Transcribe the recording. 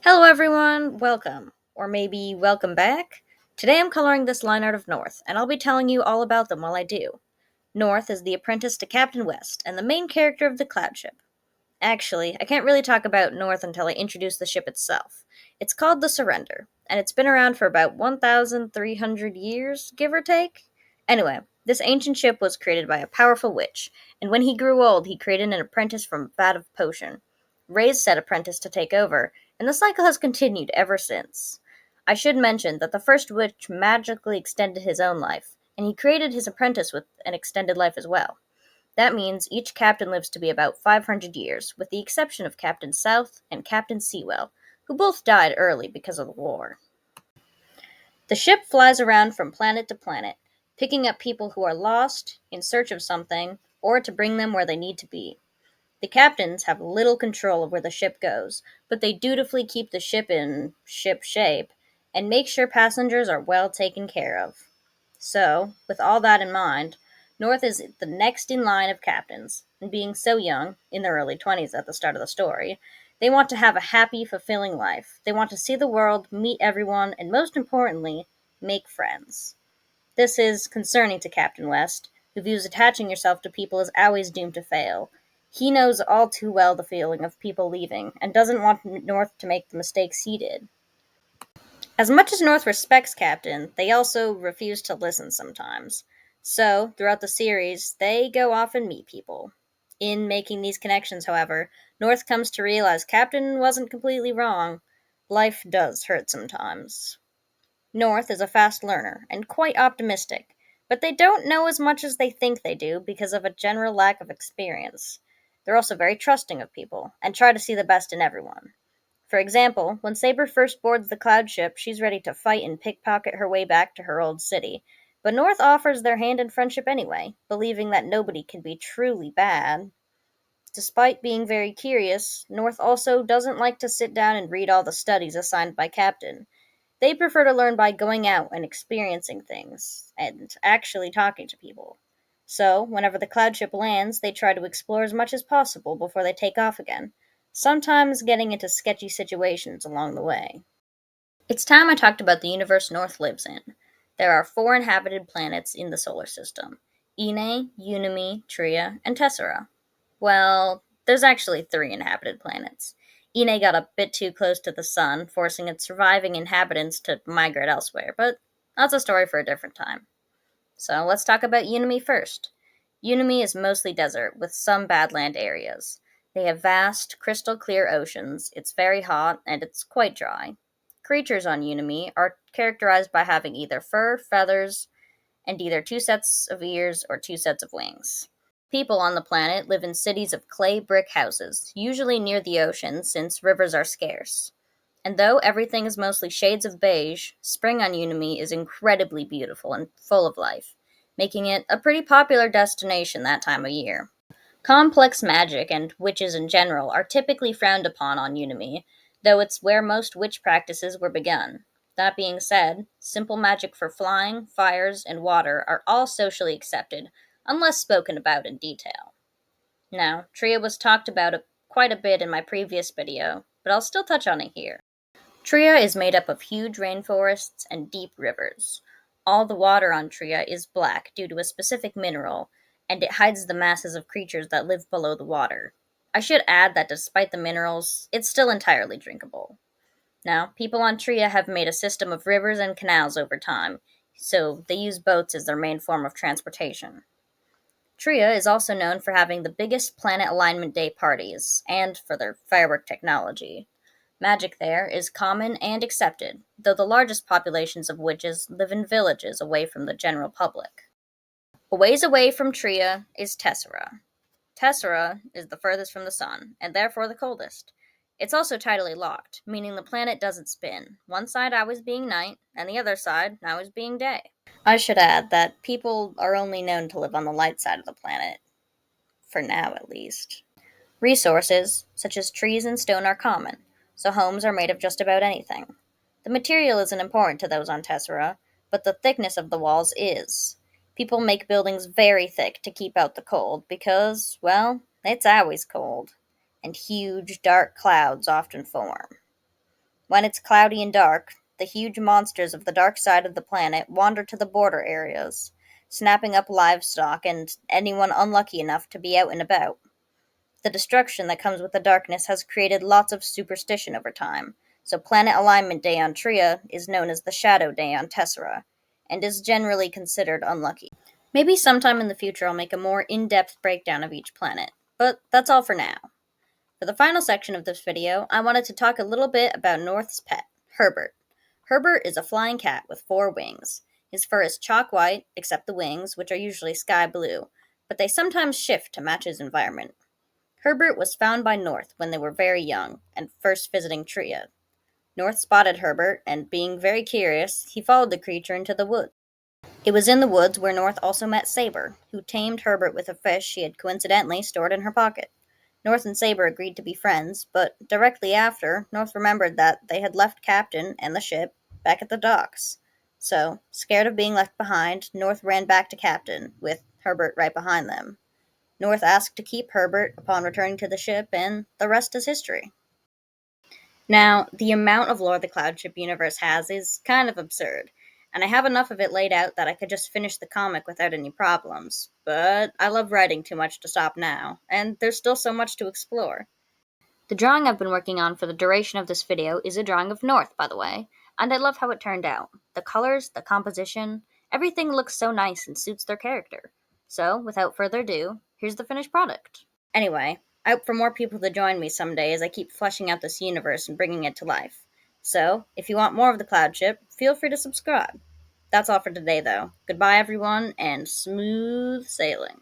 Hello everyone, welcome, or maybe welcome back. Today I'm coloring this line art of North, and I'll be telling you all about them while I do. North is the apprentice to Captain West, and the main character of the Cloud Ship. Actually, I can't really talk about North until I introduce the ship itself. It's called the Surrender, and it's been around for about 1,300 years, give or take. Anyway, this ancient ship was created by a powerful witch, and when he grew old, he created an apprentice from vat of potion. Raised said apprentice to take over, and the cycle has continued ever since. I should mention that the first witch magically extended his own life, and he created his apprentice with an extended life as well. That means each captain lives to be about 500 years, with the exception of Captain South and Captain Sewell, who both died early because of the war. The ship flies around from planet to planet, picking up people who are lost, in search of something, or to bring them where they need to be. The captains have little control of where the ship goes, but they dutifully keep the ship in ship shape and make sure passengers are well taken care of. So, with all that in mind, North is the next in line of captains, and being so young, in their early 20s at the start of the story, they want to have a happy, fulfilling life. They want to see the world, meet everyone, and most importantly, make friends. This is concerning to Captain West, who views attaching yourself to people as always doomed to fail. He knows all too well the feeling of people leaving, and doesn't want North to make the mistakes he did. As much as North respects Captain, they also refuse to listen sometimes. So, throughout the series, they go off and meet people. In making these connections, however, North comes to realize Captain wasn't completely wrong. Life does hurt sometimes. North is a fast learner and quite optimistic, but they don't know as much as they think they do because of a general lack of experience. They're also very trusting of people and try to see the best in everyone. For example, when Saber first boards the cloud ship, she's ready to fight and pickpocket her way back to her old city. But North offers their hand in friendship anyway, believing that nobody can be truly bad. Despite being very curious, North also doesn't like to sit down and read all the studies assigned by Captain. They prefer to learn by going out and experiencing things, and actually talking to people. So, whenever the cloud ship lands, they try to explore as much as possible before they take off again, sometimes getting into sketchy situations along the way. It's time I talked about the universe North lives in. There are four inhabited planets in the solar system: Ine, Eunomy, Tria, and Tessera. Well, there's actually three inhabited planets. Ine got a bit too close to the sun, forcing its surviving inhabitants to migrate elsewhere, but that's a story for a different time. So let's talk about Eunomy first. Eunomy is mostly desert, with some badland areas. They have vast, crystal clear oceans, it's very hot, and it's quite dry. Creatures on Eunomy are characterized by having either fur, feathers, and either two sets of ears or two sets of wings. People on the planet live in cities of clay brick houses, usually near the ocean since rivers are scarce. And though everything is mostly shades of beige, spring on Eunomy is incredibly beautiful and full of life, making it a pretty popular destination that time of year. Complex magic and witches in general are typically frowned upon on Eunomy, though it's where most witch practices were begun. That being said, simple magic for flying, fires, and water are all socially accepted, unless spoken about in detail. Now, Tria was talked about quite a bit in my previous video, but I'll still touch on it here. Tria is made up of huge rainforests and deep rivers. All the water on Tria is black due to a specific mineral, and it hides the masses of creatures that live below the water. I should add that despite the minerals, it's still entirely drinkable. Now, people on Tria have made a system of rivers and canals over time, so they use boats as their main form of transportation. Tria is also known for having the biggest Planet Alignment Day parties, and for their firework technology. Magic there is common and accepted, though the largest populations of witches live in villages away from the general public. A ways away from Tria is Tessera. Tessera is the furthest from the sun, and therefore the coldest. It's also tidally locked, meaning the planet doesn't spin, one side always being night, and the other side always being day. I should add that people are only known to live on the light side of the planet, for now at least. Resources, such as trees and stone, are common, so homes are made of just about anything. The material isn't important to those on Tessera, but the thickness of the walls is. People make buildings very thick to keep out the cold because, well, it's always cold, and huge, dark clouds often form. When it's cloudy and dark, the huge monsters of the dark side of the planet wander to the border areas, snapping up livestock and anyone unlucky enough to be out and about. The destruction that comes with the darkness has created lots of superstition over time, so Planet Alignment Day on Tria is known as the Shadow Day on Tessera, and is generally considered unlucky. Maybe sometime in the future I'll make a more in-depth breakdown of each planet, but that's all for now. For the final section of this video, I wanted to talk a little bit about North's pet, Herbert. Herbert is a flying cat with 4 wings. His fur is chalk white, except the wings, which are usually sky blue, but they sometimes shift to match his environment. Herbert was found by North when they were very young and first visiting Tria. North spotted Herbert, and being very curious, he followed the creature into the woods. It was in the woods where North also met Saber, who tamed Herbert with a fish she had coincidentally stored in her pocket. North and Saber agreed to be friends, but directly after, North remembered that they had left Captain and the ship back at the docks. So, scared of being left behind, North ran back to Captain, with Herbert right behind them. North asked to keep Herbert upon returning to the ship, and the rest is history. Now, the amount of lore the Cloudship universe has is kind of absurd, and I have enough of it laid out that I could just finish the comic without any problems, but I love writing too much to stop now, and there's still so much to explore. The drawing I've been working on for the duration of this video is a drawing of North, by the way, and I love how it turned out. The colors, the composition, everything looks so nice and suits their character. So, without further ado, here's the finished product. Anyway, I hope for more people to join me someday as I keep fleshing out this universe and bringing it to life. So, if you want more of the Cloudship, feel free to subscribe. That's all for today, though. Goodbye, everyone, and smooth sailing.